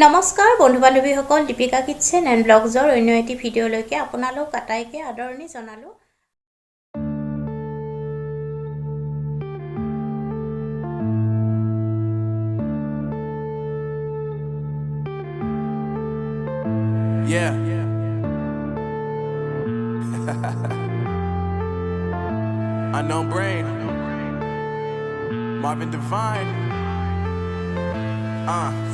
নমস্কাৰ বন্ধু বান্ধৱীসকল, Deepika kitchen and ব্লগছৰ অন্য এটি ভিডিঅ'লৈকে আপোনালোক আটাইকে আদৰণি জনালোঁ। Yeah. Unknown brain. Marvin Divine.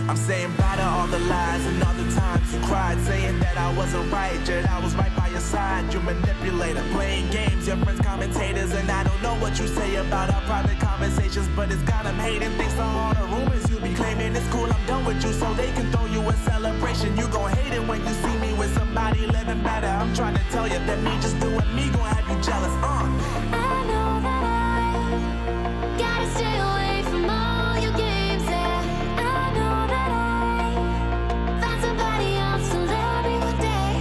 I'm saying bye to all the lies and all the times you cried, saying that I wasn't right, yet I was right by your side. You manipulator, playing games, your friends commentators, and I don't know what you say about our private conversations, but it's got them hating. Thanks to all the rumors you be claiming. It's cool, I'm done with you, so they can throw you a celebration. You gon' hate it when you see me with somebody living better. I'm trying to tell you that me just doing me gon' have you jealous. I know that I gotta stay away from all your games. Yeah, I know that I find somebody else to love me one day.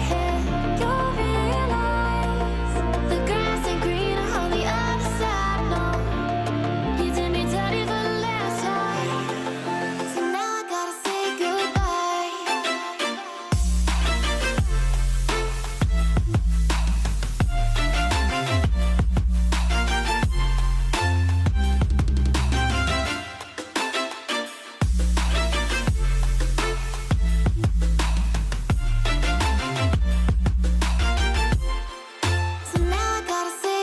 You'll realize the grass ain't greener on the other side. No, you did me dirty for the last time, so now I gotta say goodbye. So now I gotta say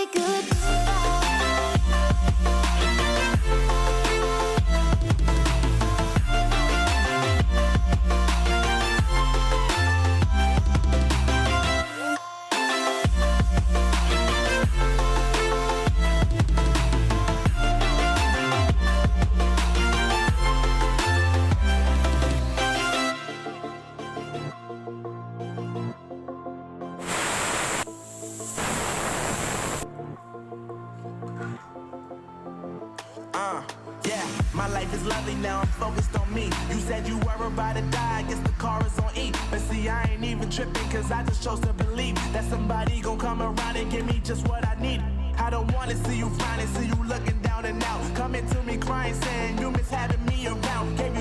Yeah, my life is lovely now, I'm focused on me. You said you were about to die, I guess the car is on E. But see, I ain't even tripping, cause I just chose to believe that somebody gon' come around and give me just what I need. I don't wanna see you flying, see you looking down and out, coming to me crying, saying you miss having me around. Gave you